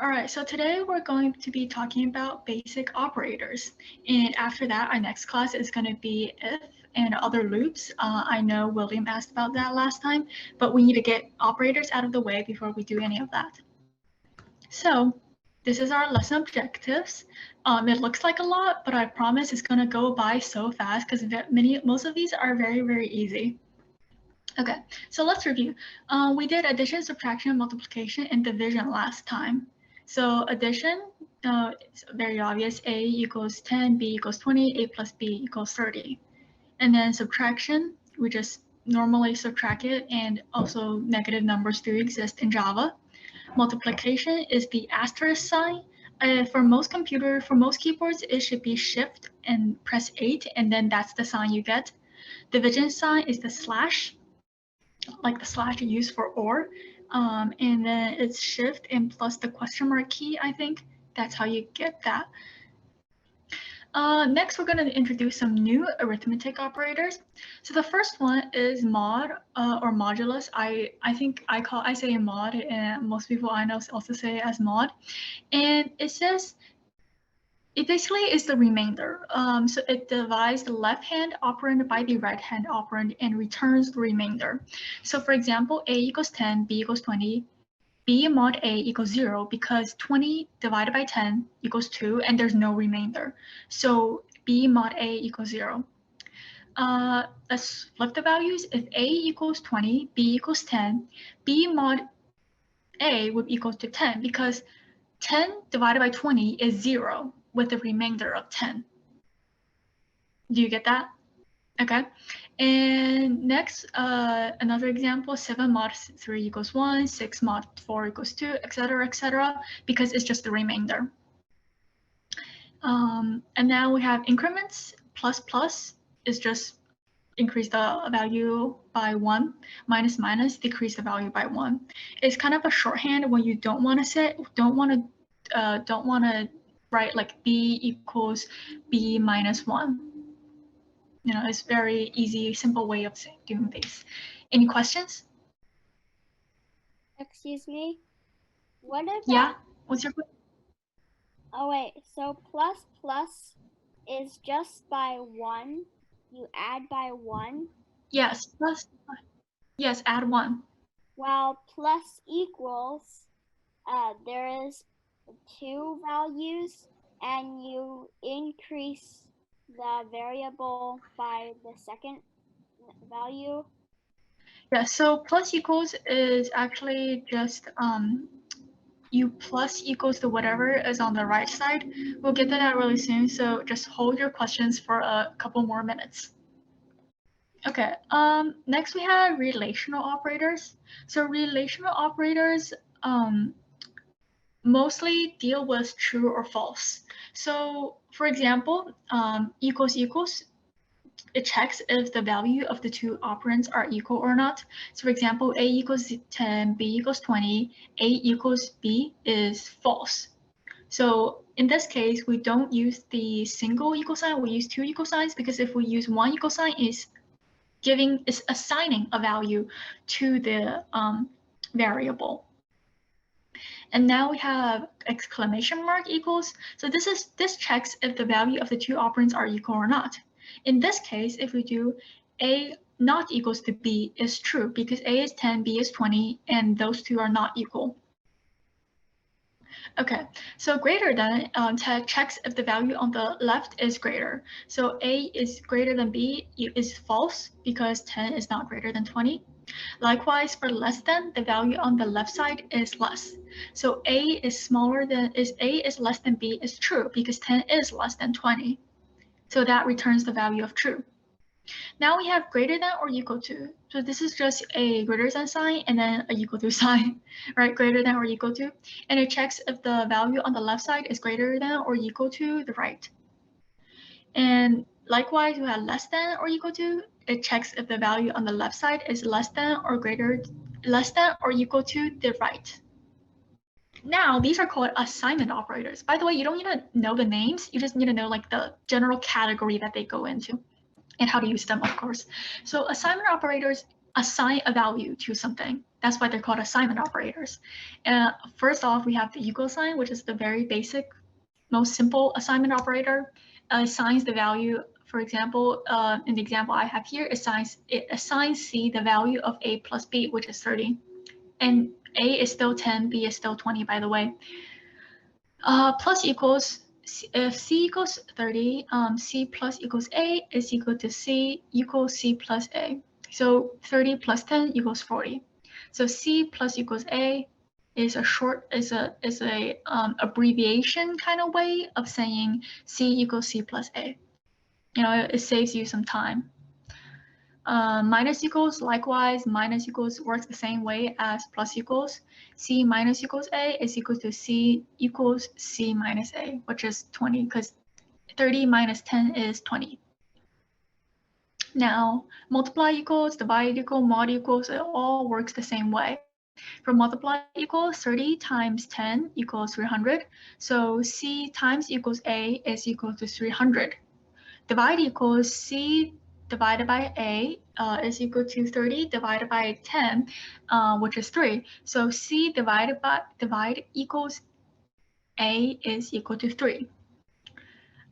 All right, so today we're going to be talking about basic operators. And after that, our next class is going to be if and other loops. I know William asked about that last time, but we need to get operators out of the way before we do any of that. So this is our lesson objectives. It looks like a lot, but I promise it's going to go by so fast because most of these are very, very easy. Okay, so let's review. We did addition, subtraction, multiplication, and division last time. So addition, it's very obvious. A equals 10, B equals 20, A plus B equals 30. And then subtraction, we just normally subtract it, and also negative numbers do exist in Java. Multiplication is the asterisk sign. For most keyboards, it should be shift and press 8, and then that's the sign you get. Division sign is the slash, like the slash you use for or, and then it's shift and plus the question mark key, I think. That's how you get that. Next, we're going to introduce some new arithmetic operators. So the first one is mod or modulus. I say mod, and most people I know also say it as mod. And it basically is the remainder. So it divides the left-hand operand by the right-hand operand and returns the remainder. So for example, A equals 10, B equals 20, B mod A equals 0 because 20 divided by 10 equals 2 and there's no remainder. So B mod A equals 0. Let's flip the values. If A equals 20, B equals 10, B mod A would equal to 10 because 10 divided by 20 is 0 with the remainder of 10. Do you get that? Okay. And next, another example, 7 mod 3 equals 1, 6 mod 4 equals 2, etc., because it's just the remainder. And now we have increments. Plus is just increase the value by 1. Minus decrease the value by 1. It's kind of a shorthand when you don't want to write like B equals B minus 1. You know, it's very easy, simple way of doing this. Any questions? Excuse me? What about... Yeah, what's your question? Oh, wait, so plus is just by 1? You add by 1? Yes, yes, add 1. While plus equals, there is 2 values, and you increase the variable by the second value. Yeah, so plus equals is actually just you plus equals to whatever is on the right side. We'll get to that really soon, so just hold your questions for a couple more minutes. Okay, next we have relational operators. So relational operators mostly deal with true or false. So for example, equals, it checks if the value of the two operands are equal or not. So for example, A equals 10, B equals 20, A equals B is false. So in this case, we don't use the single equal sign, we use two equal signs, because if we use one equal sign, is assigning a value to the variable. And now we have exclamation mark equals. So this checks if the value of the two operands are equal or not. In this case, if we do A not equals to B is true because A is 10, B is 20, and those two are not equal. Okay, so greater than checks if the value on the left is greater. So A is greater than B is false because 10 is not greater than 20. Likewise, for less than, the value on the left side is less. So A is less than B is true because 10 is less than 20. So that returns the value of true. Now we have greater than or equal to. So this is just a greater than sign and then a equal to sign, right? Greater than or equal to. And it checks if the value on the left side is greater than or equal to the right. And likewise, we have less than or equal to. It checks if the value on the left side is less than or equal to the right. Now, these are called assignment operators. By the way, you don't need to know the names. You just need to know like the general category that they go into and how to use them, of course. So assignment operators assign a value to something. That's why they're called assignment operators. First off, we have the equal sign, which is the very basic, most simple assignment operator. Assigns the value, for example, in the example I have here, it assigns C the value of A plus B, which is 30. And A is still 10, B is still 20, by the way. Plus equals, if C equals 30, C plus equals A is equal to C equals C plus A. So 30 plus 10 equals 40. So C plus equals A is a abbreviation kind of way of saying C equals C plus A. It saves you some time. Minus equals, likewise, minus equals works the same way as plus equals. C minus equals A is equal to C equals C minus A, which is 20, because 30 minus 10 is 20. Now, multiply equals, divide equals, mod equals, it all works the same way. For multiply equals, 30 times 10 equals 300. So C times equals A is equal to 300. Divide equals C divided by A is equal to 30 divided by 10, which is 3. So C divide equals A is equal to 3.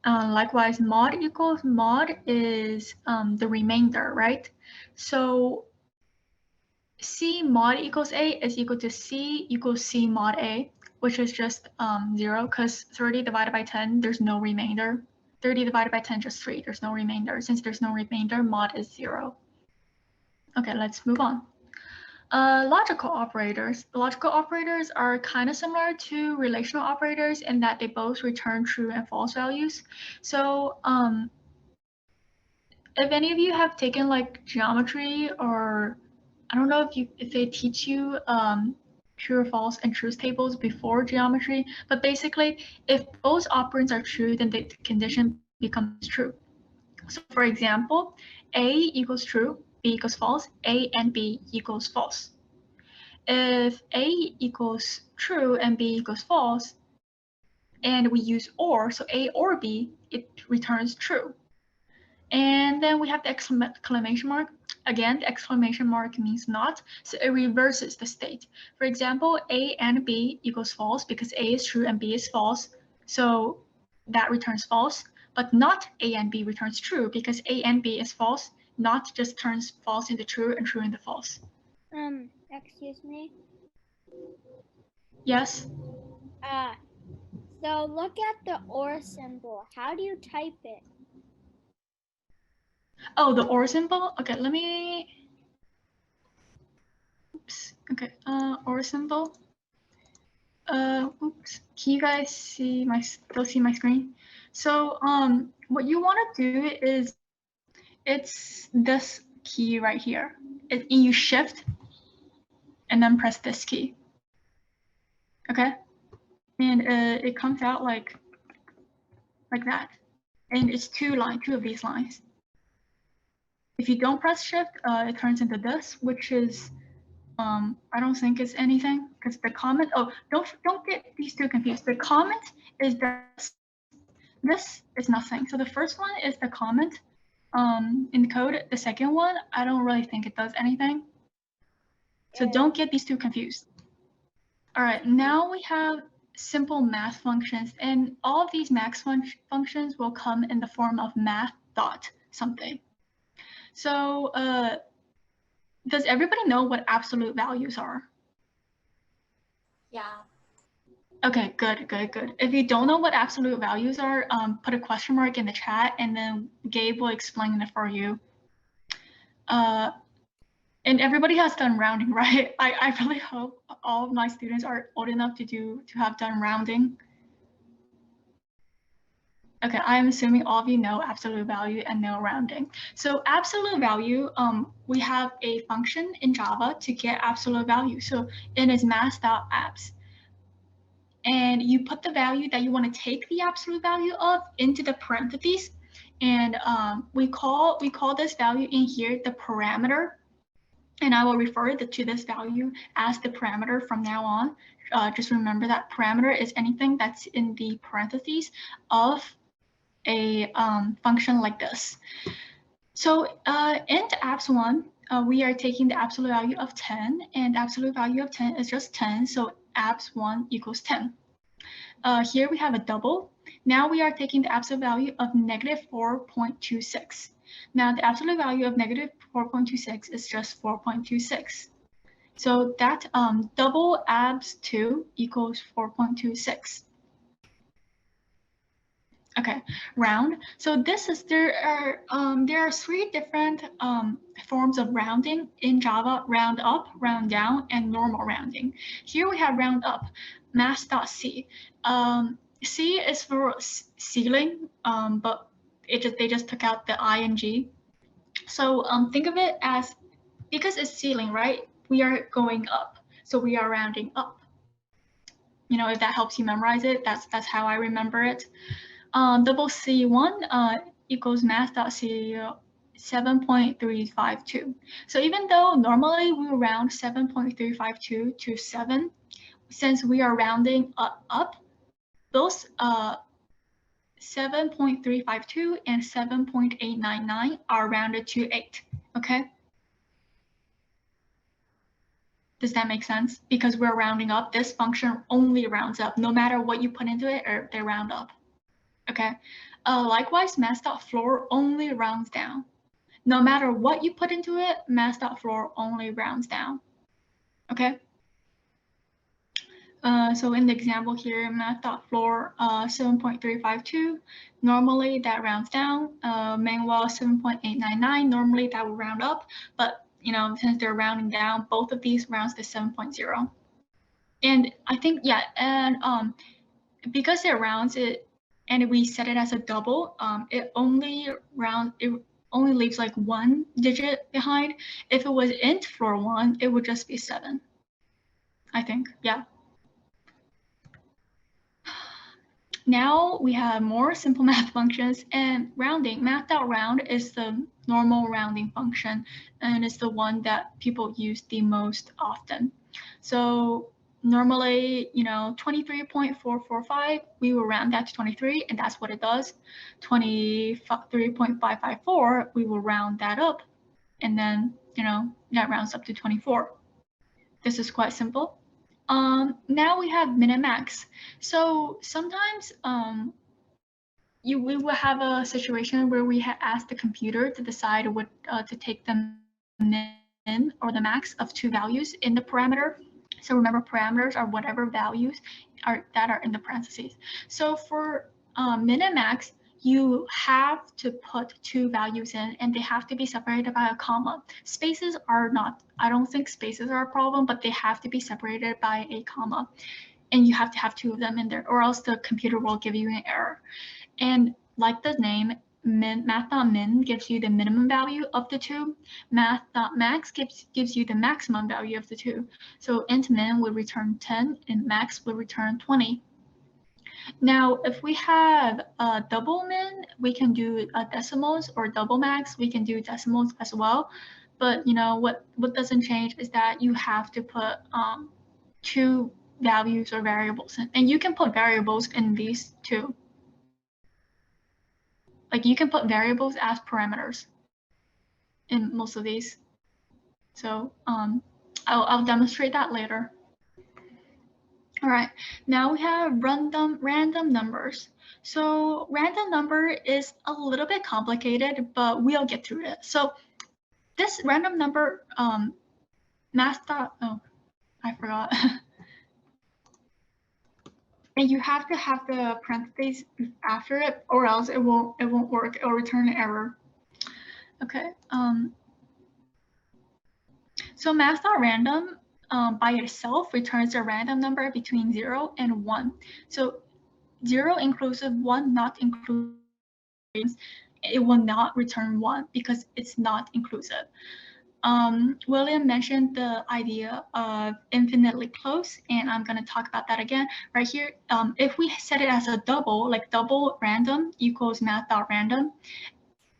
Likewise, mod is the remainder, right? So C mod equals A is equal to C equals C mod A, which is just 0, because 30 divided by 10, there's no remainder. 30 divided by 10, just 3, there's no remainder. Since there's no remainder, mod is 0. Okay, let's move on. Logical operators. Logical operators are kind of similar to relational operators in that they both return true and false values. So if any of you have taken like geometry, or I don't know if they teach you true or false and truth tables before geometry, but basically if both operands are true, then the condition becomes true. So for example, A equals true, B equals false, A and B equals false. If A equals true and B equals false, and we use OR, so A or B, it returns true. And then we have the exclamation mark. Again, the exclamation mark means not, so it reverses the state. For example, A and B equals false because A is true and B is false, so that returns false. But not A and B returns true because A and B is false, not just turns false into true and true into false. Excuse me? Yes? So look at the OR symbol. How do you type it? Oh, the OR symbol? Okay, let me... Oops, okay, OR symbol. Oops, can you guys still see my screen? So what you want to do is, it's this key right here. You shift and then press this key. Okay, and it comes out like that, and it's two of these lines. If you don't press shift, it turns into this, which is I don't think it's anything, because the comment, oh, don't get these two confused. The comment is this is nothing. So the first one is the comment in code. The second one, I don't really think it does anything. So don't get these two confused. All right, now we have simple math functions, and all of these math functions will come in the form of math dot something. So does everybody know what absolute values are? Yeah. Okay, good. If you don't know what absolute values are, put a question mark in the chat, and then Gabe will explain it for you. And everybody has done rounding, right? I really hope all of my students are old enough to have done rounding. Okay, I'm assuming all of you know absolute value and know rounding. So absolute value, we have a function in Java to get absolute value. So it is math.abs. And you put the value that you want to take the absolute value of into the parentheses. And we call this value in here the parameter. And I will refer to this value as the parameter from now on. Just remember that parameter is anything that's in the parentheses of a function like this. So int abs1, we are taking the absolute value of 10, and absolute value of 10 is just 10, so abs 1 equals 10. Here we have a double. Now we are taking the absolute value of negative 4.26. Now the absolute value of negative 4.26 is just 4.26. So that double abs 2 equals 4.26. Okay, round. So this is there are 3 different forms of rounding in Java: round up, round down, and normal rounding. Here we have round up, math.c. C is for ceiling, but they just took out the ing. So think of it as, because it's ceiling, right? We are going up, so we are rounding up. You know, if that helps you memorize it, that's how I remember it. Double C1 equals math.c 7.352. So even though normally we round 7.352 to 7, since we are rounding up, those 7.352 and 7.899 are rounded to 8, okay? Does that make sense? Because we're rounding up, this function only rounds up. No matter what you put into it, or they round up. Okay. Likewise, math.floor only rounds down. No matter what you put into it, math.floor only rounds down. Okay. So in the example here, math.floor 7.352, normally that rounds down. Meanwhile, 7.899, normally that will round up. But you know, since they're rounding down, both of these rounds to 7.0. And I think, yeah, and because it rounds it, and we set it as a double, it only leaves like 1 digit behind. If it was int floor 1, it would just be 7, I think. Yeah. Now we have more simple math functions, and rounding. Math.round is the normal rounding function, and it's the one that people use the most often. So normally, you know, 23.445, we will round that to 23, and that's what it does. 23.554, we will round that up, and then, you know, that rounds up to 24. This is quite simple. Now we have min and max. So sometimes we will have a situation where we ask the computer to decide what to take the min or the max of 2 values in the parameter. So remember, parameters are whatever values that are in the parentheses. So for min and max, you have to put 2 values in, and they have to be separated by a comma. Spaces are not, I don't think spaces are a problem, but they have to be separated by a comma. And you have to have 2 of them in there, or else the computer will give you an error. And like the name, math.min gives you the minimum value of the 2. Math.max gives you the maximum value of the 2. So int min will return 10 and max will return 20. Now, if we have a double min, we can do decimals, or double max, we can do decimals as well. But you know what doesn't change is that you have to put 2 values or variables in, and you can put variables in these too. Like you can put variables as parameters in most of these. So I'll demonstrate that later. All right, now we have random numbers. So random number is a little bit complicated, but we'll get through it. So this random number, oh, I forgot. And you have to have the parentheses after it, or else it won't work. It'll return an error. Okay. So math.random by itself returns a random number between 0 and 1. So 0 inclusive, 1 not inclusive, it will not return 1 because it's not inclusive. William mentioned the idea of infinitely close, and I'm going to talk about that again right here. If we set it as a double, like double random equals math.random,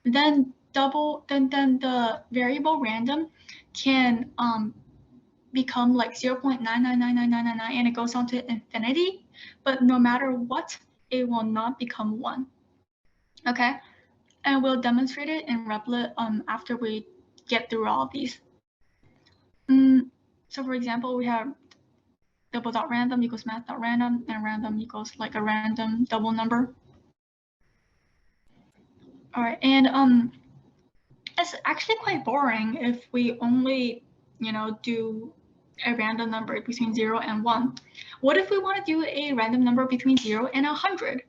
then the variable random can become like 0.9999999, and it goes on to infinity. But no matter what, it will not become 1. Okay, and we'll demonstrate it in Replit after we get through all of these. So for example, we have double.random equals math.random, and random equals like a random double number. All right, and it's actually quite boring if we only, do a random number between 0 and 1. What if we want to do a random number between 0 and 100?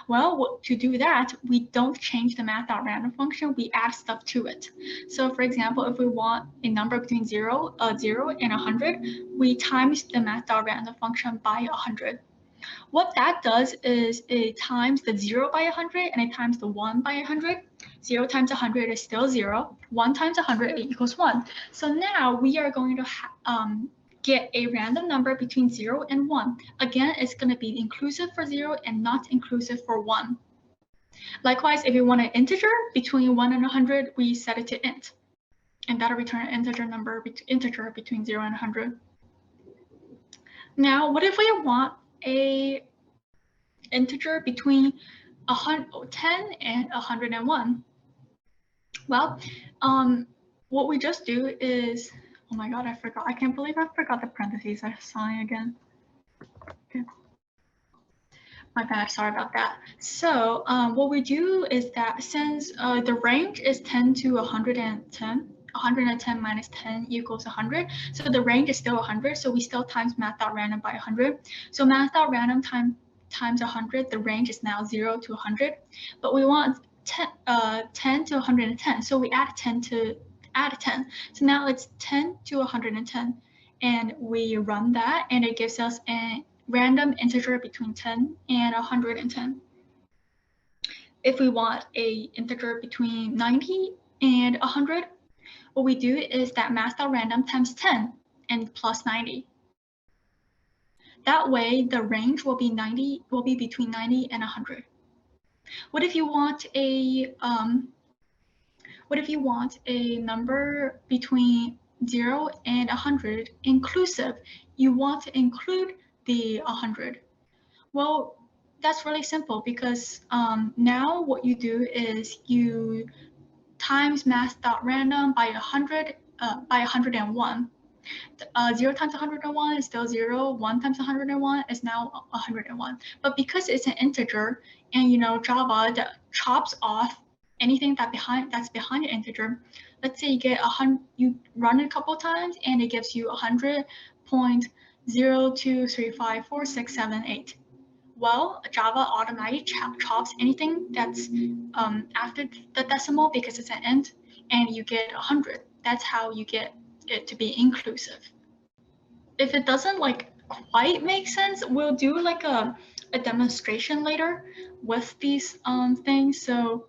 Well, to do that, we don't change the math.random function, we add stuff to it. So for example, if we want a number between 0 and 100, we times the math.random function by 100. What that does is it times the 0 by 100 and it times the 1 by 100. 0 times 100 is still 0. 1 times 100 equals 1. So now we are going to get a random number between 0 and 1. Again, it's going to be inclusive for 0 and not inclusive for 1. Likewise, if you want an integer between 1 and 100, we set it to int. And that'll return an integer between 0 and 100. Now, what if we want a integer between 10 and 101? Well, what we just do is, oh my God, I forgot. I can't believe I forgot the parentheses sign again. Okay. My bad, sorry about that. So what we do is that since the range is 10 to 110, 110 minus 10 equals 100. So the range is still 100. So we still times math.random by 100. So math.random times 100, the range is now 0 to 100. But we want 10 to 110. So we add 10. So now it's 10 to 110. And we run that, and it gives us a random integer between 10 and 110. If we want a integer between 90 and 100, what we do is that math.random times 10 and plus 90. That way, the range will be between 90 and 100. What if you want a number between 0 and 100 inclusive? You want to include the 100. Well, that's really simple because now what you do is you times math.random by 101. 0 times 101 is still 0. 1 times 101 is now 101. But because it's an integer, and Java that chops off anything that's behind an integer. Let's say you run it a couple times, and it gives you 100.02354678. Well, Java automatically chops anything that's after the decimal because it's an int, and you get 100. That's how you get it to be inclusive. If it doesn't quite make sense, we'll do a demonstration later with these things. So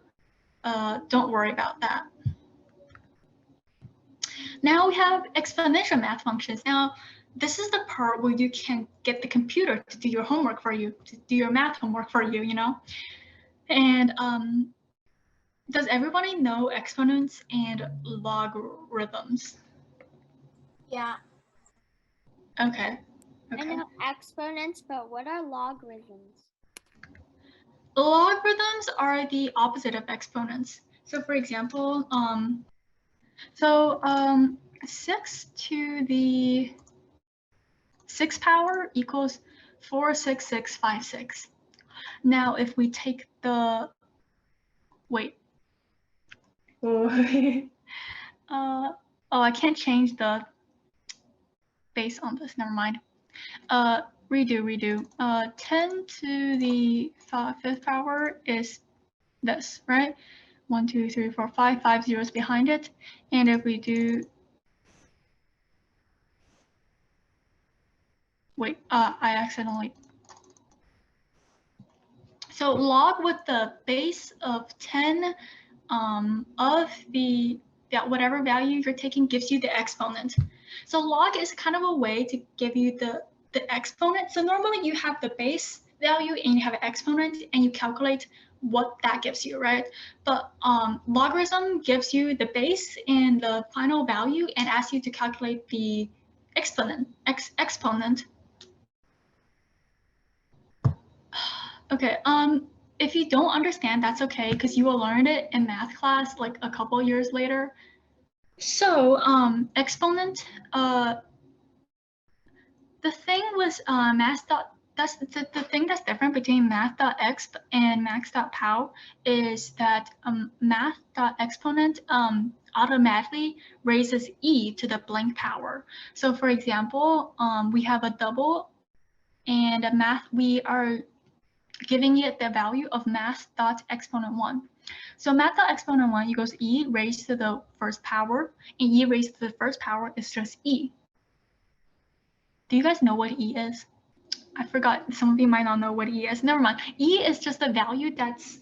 don't worry about that. Now we have exponential math functions. Now, this is the part where you can get the computer to do your homework for you, to do your math homework for you, And does everybody know exponents and logarithms? Yeah. Okay. I know exponents, but what are logarithms? Logarithms are the opposite of exponents. So for example, 6 to the 6th power equals 46656. Now, if we take the, I can't change the base on this, never mind. Redo. 10 to the 5th power is this, right? 1, 2, 3, 4, 5 zeros behind it. And if we do, I accidentally. So log with the base of 10 of whatever value you're taking gives you the exponent. So log is kind of a way to give you the exponent. So normally you have the base value and you have an exponent and you calculate what that gives you, right? But logarithm gives you the base and the final value and asks you to calculate the exponent. Okay, if you don't understand, that's okay, because you will learn it in math class a couple years later. So exponent, the thing with that's the thing that's different between math.exp and max.pow is that math.exponent automatically raises e to the blank power. So for example, we have a double and a math, we are giving it the value of math.exponent 1. So math.exponent 1 equals e raised to the first power, and e raised to the first power is just e. Do you guys know what e is? I forgot. Some of you might not know what e is. Never mind. E is just a value that's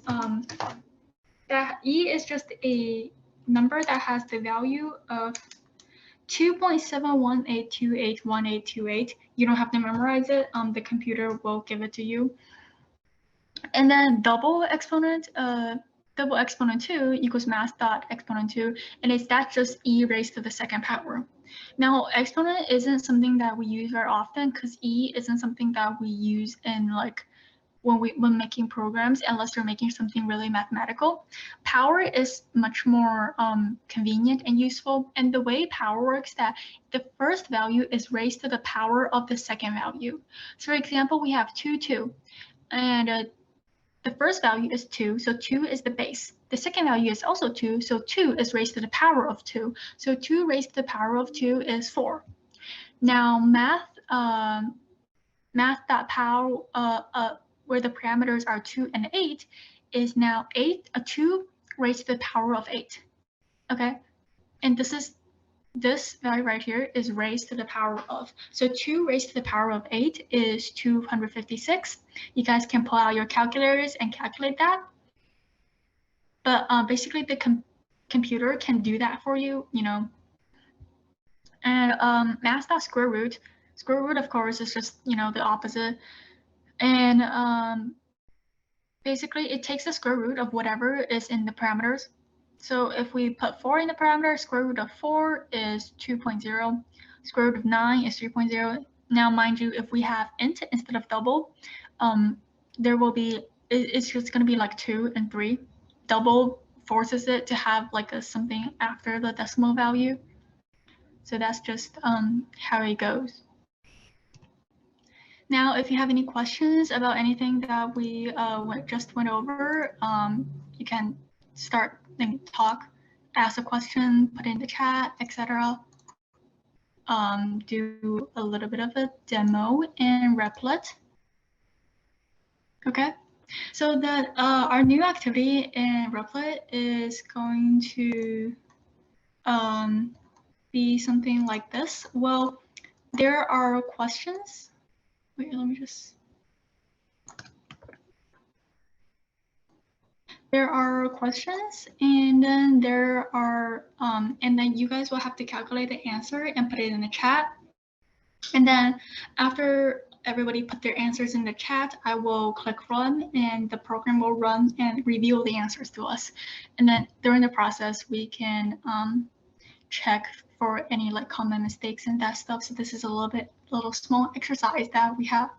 that e is just a number that has the value of 2.718281828. You don't have to memorize it. The computer will give it to you. And then double exponent 2 equals math.exponent 2, and that's just e raised to the second power. Now, exponent isn't something that we use very often because e isn't something that we use in like when making programs, unless you're making something really mathematical. Power is much more convenient and useful. And the way power works, that the first value is raised to the power of the second value. So for example, we have 2, 2, and the first value is 2, so 2 is the base. The second value is also 2, so 2 is raised to the power of 2. So 2 raised to the power of 2 is 4. Now math.pow, where the parameters are 2 and 8, is now 2 raised to the power of 8. Okay, and this value right here is raised to the power of. So 2 raised to the power of 8 is 256. You guys can pull out your calculators and calculate that. But basically, the computer can do that for you, you know. And math.square root, square root, of course, is just, you know, the opposite. And basically, it takes the square root of whatever is in the parameters. So if we put 4 in the parameter, square root of 4 is 2.0. Square root of 9 is 3.0. Now, mind you, if we have int instead of double, there will be, it's just going to be like 2 and 3. Double forces it to have like something after the decimal value. So that's just how it goes. Now, if you have any questions about anything that we just went over, you can start and talk, ask a question, put it in the chat, etc. Do a little bit of a demo in Replit. Okay, so that our new activity in Replit is going to be something like this. Well, there are questions. Wait, let me just. There are questions, and then there are, and then you guys will have to calculate the answer and put it in the chat. And then after everybody put their answers in the chat, I will click run, and the program will run and reveal the answers to us. And then during the process, we can check for any like common mistakes and that stuff. So this is a little small exercise that we have.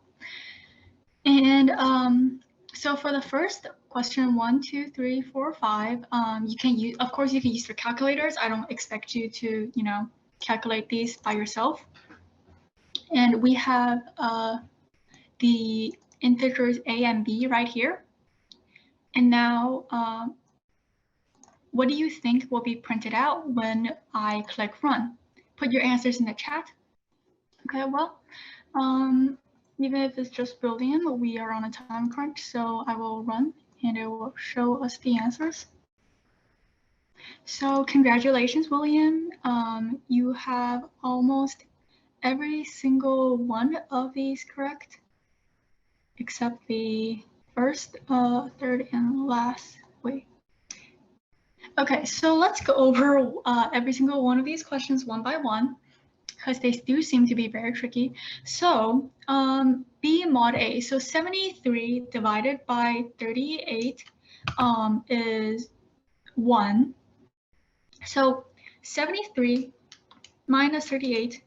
And so for the first question, 1, 2, 3, 4, 5, you can use, of course, you can use your calculators. I don't expect you to, you know, calculate these by yourself. And we have the integers a and b right here. And now, what do you think will be printed out when I click run? Put your answers in the chat. Okay, well, even if it's just Boolean, we are on a time crunch, so I will run and it will show us the answers. So congratulations, William. You have almost every single one of these correct, except the first, third, and last. Wait. Okay, so let's go over every single one of these questions one by one, because they do seem to be very tricky. So B mod A, so 73 divided by 38 is 1. So 73 minus 38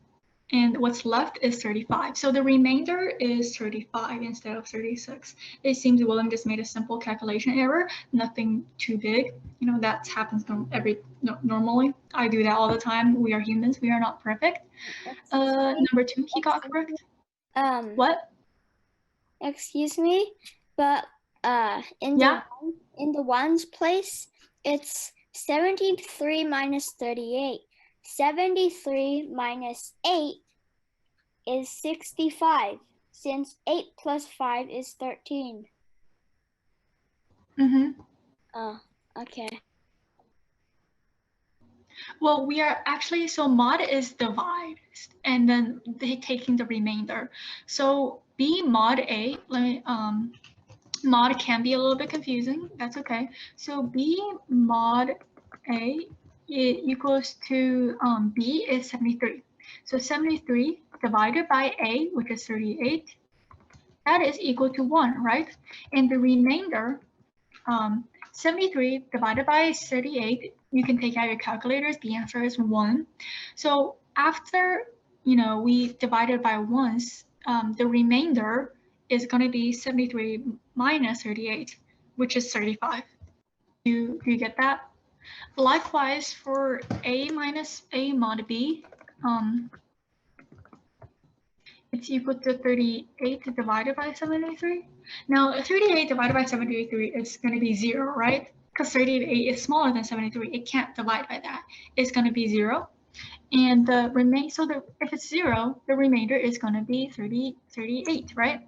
and what's left is 35. So the remainder is 35 instead of 36. It seems William just made a simple calculation error, nothing too big. You know, that happens normally. I do that all the time. We are humans. We are not perfect. Number 2, he got correct. What? Excuse me, but in the ones place, it's 73 minus 38. 73 minus 8 is 65, since 8 plus 5 is 13. Oh, okay. Well, we are actually, so mod is divide, and then taking the remainder. So B mod A, mod can be a little bit confusing. That's okay. So B mod A equals to B is 73. So 73 divided by A, which is 38, that is equal to 1, right? And the remainder, 73 divided by 38, you can take out your calculators. The answer is 1. So after, we divided by ones, the remainder is going to be 73 minus 38, which is 35. Do you get that? Likewise, for A minus A mod B, it's equal to 38 divided by 73. Now, 38 divided by 73 is going to be 0, right? Because 38 is smaller than 73. It can't divide by that. It's going to be 0. And if it's 0, the remainder is going to be 38, right?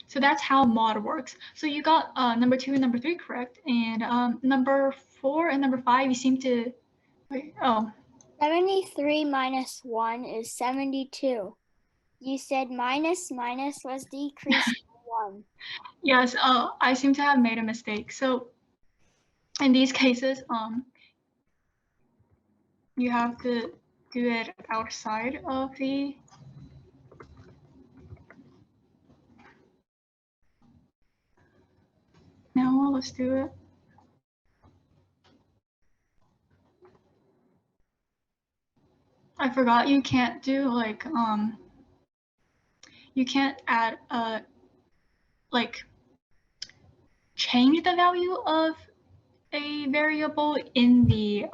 So that's how mod works. So you got number 2 and number 3 correct. And number 4 and number 5, you seem to, wait, 73 minus 1 is 72. You said minus was decreased by 1. Yes, I seem to have made a mistake. So in these cases, you have to do it outside of the Now let's do it. I forgot you can't do like you can't add like change the value of a variable in the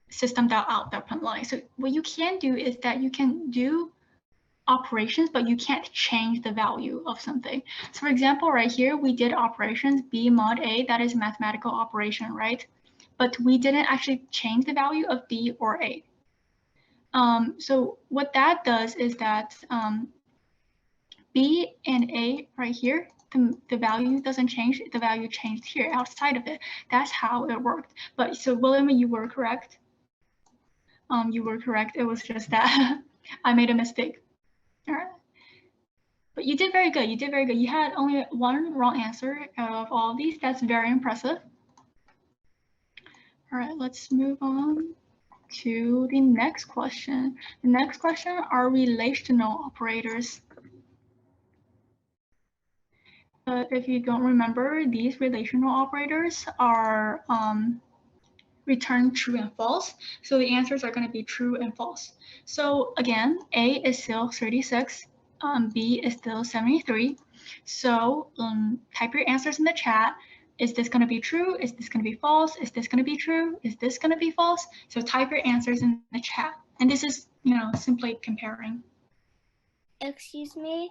system.out.println. So what you can do is that you can do operations, but you can't change the value of something. So for example, right here, we did operations B mod A, that is mathematical operation, right? But we didn't actually change the value of B or A. So what that does is that B and A right here, the value doesn't change, the value changed here outside of it. That's how it worked. But so William, you were correct. You were correct. It was just that I made a mistake. All right. But you did very good. You did very good. You had only one wrong answer out of all of these. That's very impressive. All right, let's move on to the next question. The next question are relational operators. If you don't remember, these relational operators are return true and false. So the answers are going to be true and false. So again, A is still 36, B is still 73. So type your answers in the chat. Is this going to be true? Is this going to be false? Is this going to be true? Is this going to be false? So type your answers in the chat. And this is, simply comparing. Excuse me?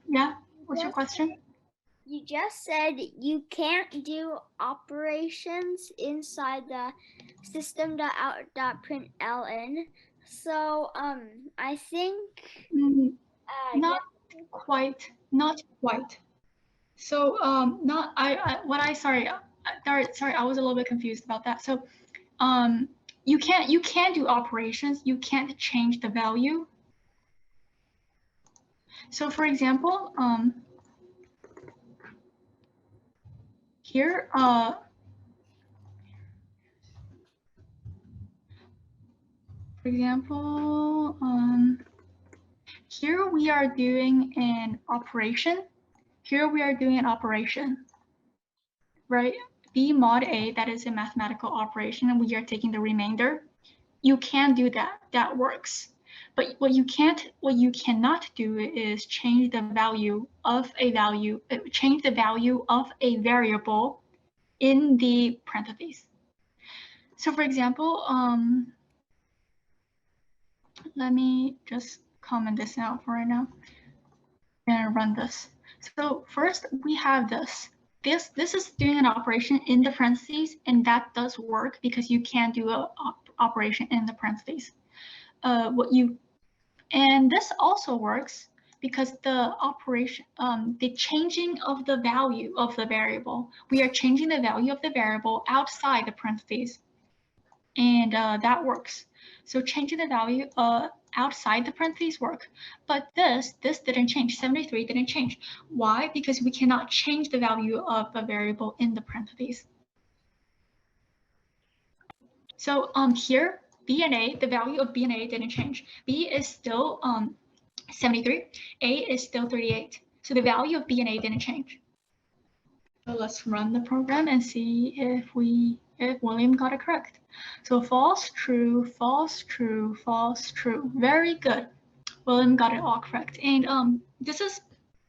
Yeah, what's your question? You just said you can't do operations inside the system.out.println. So I think not quite. So sorry, I was a little bit confused about that. So you can't do operations, you can't change the value. So for example, here for example, here we are doing an operation. Right? B mod A, that is a mathematical operation, and we are taking the remainder. you can do that. That works. But what you cannot do is change the value of a variable in the parentheses. So for example, let me just comment this out for right now and run this. So first we have this. This is doing an operation in the parentheses, and that does work because you can do an operation in the parentheses. And this also works because the operation, the changing of the value of the variable, we are changing the value of the variable outside the parentheses, and that works. So changing the value outside the parentheses work, but this didn't change. 73 didn't change. Why? Because we cannot change the value of a variable in the parentheses. So here, B and A, the value of B and A didn't change. B is still 73, A is still 38. So the value of B and A didn't change. So let's run the program and see if William got it correct. So false, true, false, true, false, true. Very good. William got it all correct. And this is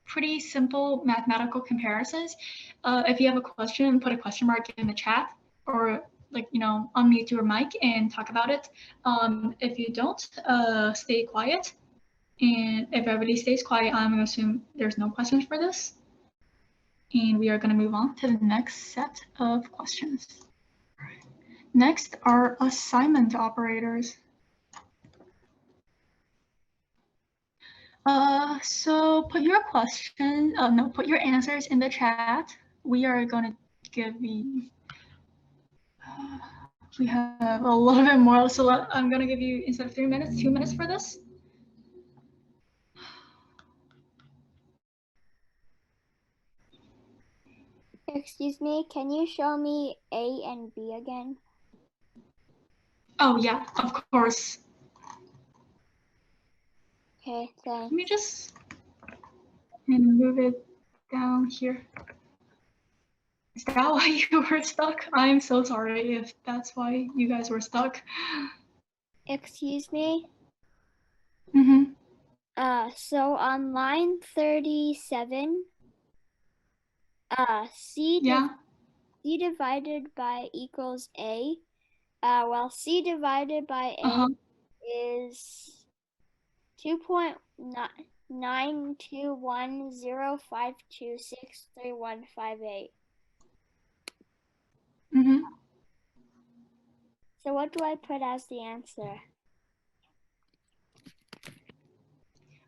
pretty simple mathematical comparisons. If you have a question, put a question mark in the chat, or unmute your mic and talk about it. If you don't, stay quiet. And if everybody stays quiet, I'm going to assume there's no questions for this. And we are going to move on to the next set of questions. Next are assignment operators. So put your question, put your answers in the chat. We are going to give you, we have a little bit more, so I'm going to give you, instead of 3 minutes, 2 minutes for this. Excuse me, can you show me A and B again? Oh yeah, of course. Okay, thanks. Let me just move it down here. Is that why you were stuck? I'm so sorry if that's why you guys were stuck. Excuse me? Mm-hmm. So on line 37, C divided by equals A. Well, C divided by A is 2.92105263158. Mm-hmm. So what do I put as the answer?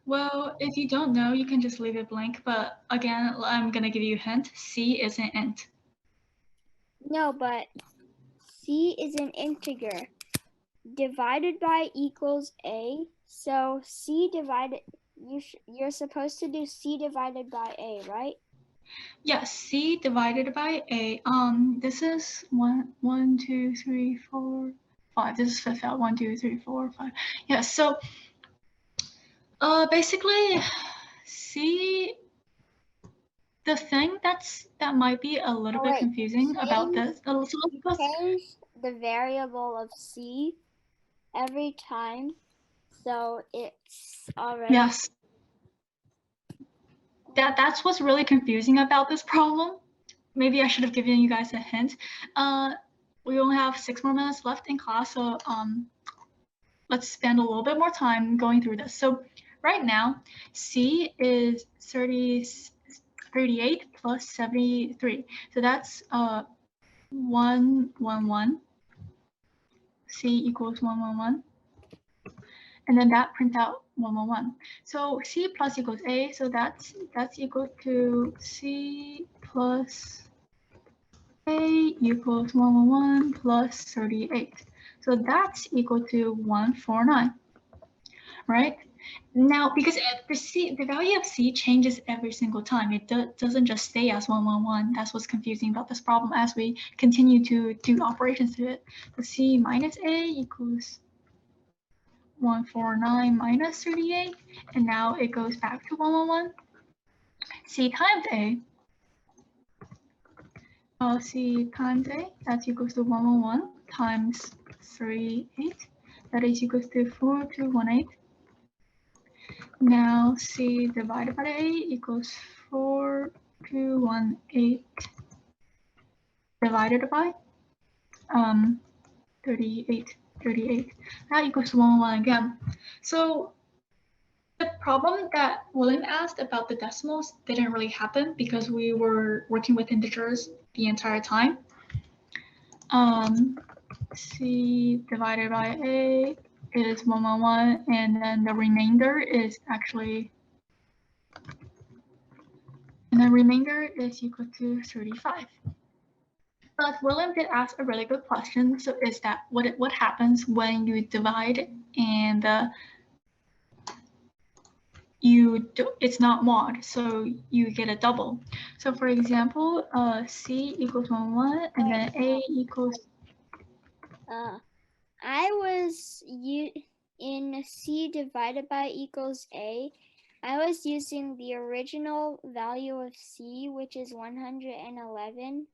Well, if you don't know, you can just leave it blank. But again, I'm going to give you a hint. C is an int. No, but C is an integer. Divided by equals A. So C divided, you're supposed to do C divided by A, right? Yes, C divided by A. This is 1, 2, 3, 4, 5. This is fifth out. 1, 2, 3, 4, 5. Yes. So, basically, C. The thing that might be a little bit confusing about this. Change the variable of C every time, so it's already. Yes. That's what's really confusing about this problem. Maybe I should have given you guys a hint. We only have 6 more minutes left in class, so let's spend a little bit more time going through this. So right now, C is 38 plus 73. So that's 111. C equals 111. And then that prints out 111. So C plus equals A, so that's equal to C plus A equals 111 plus 38. So that's equal to 149, right? Now, because the value of C changes every single time, it doesn't just stay as 111. That's what's confusing about this problem as we continue to do operations to it. So C minus A equals 149 minus 38, and now it goes back to 111. C times A, C times A, that's equals to 111 times 38. that is equals to 4218. Now C divided by A equals 4218 divided by 38. That equals 1 again. So the problem that William asked about the decimals didn't really happen because we were working with integers the entire time. C divided by A is 1, and then the remainder is actually, and the remainder is equal to 35. But William did ask a really good question. So is that what happens when you divide and it's not mod, so you get a double. So for example, C equals 1, and then A equals. I was in C divided by equals A. I was using the original value of C, which is 111.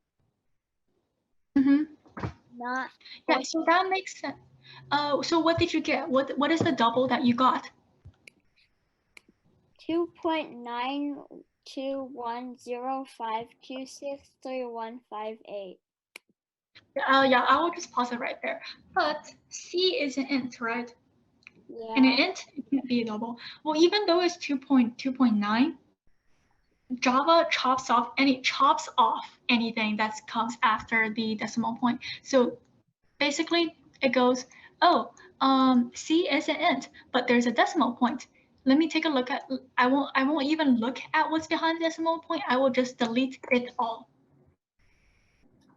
Not. Yeah, so that makes sense. So what did you get? What is the double that you got? 2.92105263158. Yeah, I will just pause it right there. But C is an int, right? Yeah. And an int can't be a double. Well, even though it's 2.9, Java chops off anything that comes after the decimal point. So basically, it goes, oh, C is an int, but there's a decimal point. Let me take a look at. I won't even look at what's behind the decimal point. I will just delete it all.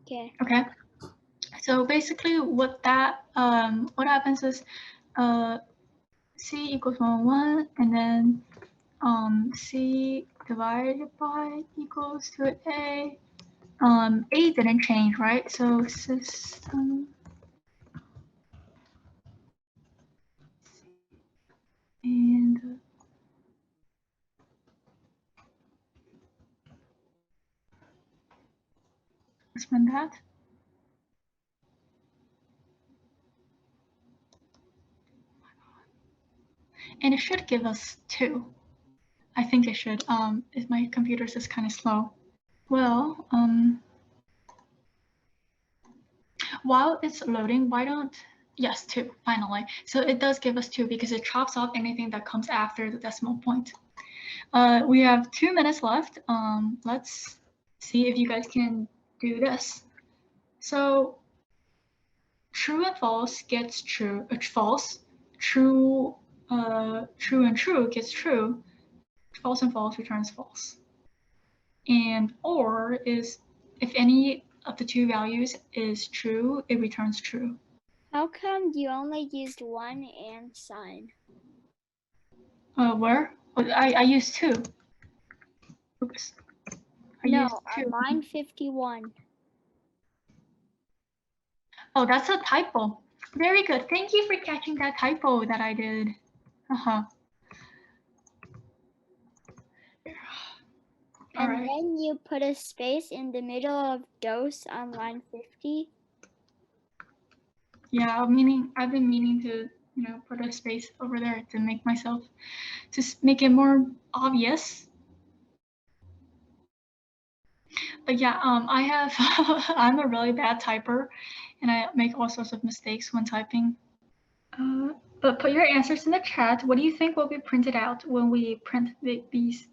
Okay. Okay. So basically, what happens is, C equals 1, and then C divided by equals to A. A didn't change, right? So system and let's run that. And it should give us 2. I think it should. If my computer's just kind of slow. Well, while it's loading, yes, 2, finally. So it does give us 2 because it chops off anything that comes after the decimal point. We have 2 minutes left. Let's see if you guys can do this. So true and false gets true, false. True and true gets true. False and false returns false. And or is if any of the 2 values is true, it returns true. How come you only used 1 and sign? Where? I used 2. Oops. No, on line 51. Oh, that's a typo. Very good. Thank you for catching that typo that I did. And then you put a space in the middle of dose on line 50. Yeah, I've been meaning to, put a space over there to make it more obvious. But yeah, I'm a really bad typer, and I make all sorts of mistakes when typing. But put your answers in the chat. What do you think will be printed out when we print these?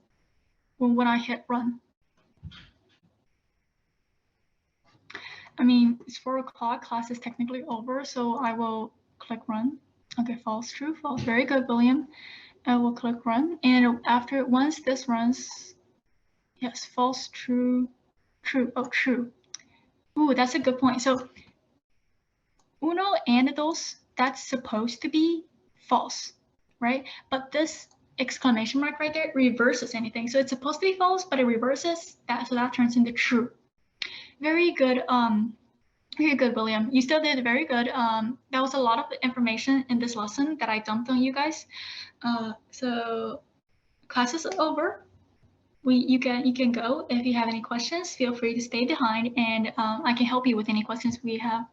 When I hit run? I mean, it's 4 o'clock. Class is technically over, so I will click run. Okay, false, true, false. Very good, William. I will click run, and once this runs, yes, false, true, true. Oh, true. Ooh, that's a good point. So uno and dos, that's supposed to be false, right? But this exclamation mark right there reverses anything. So it's supposed to be false, but it reverses that, so that turns into true. Very good, William. You still did very good. That was a lot of information in this lesson that I dumped on you guys. So class is over. You can go. If you have any questions, feel free to stay behind, and I can help you with any questions we have.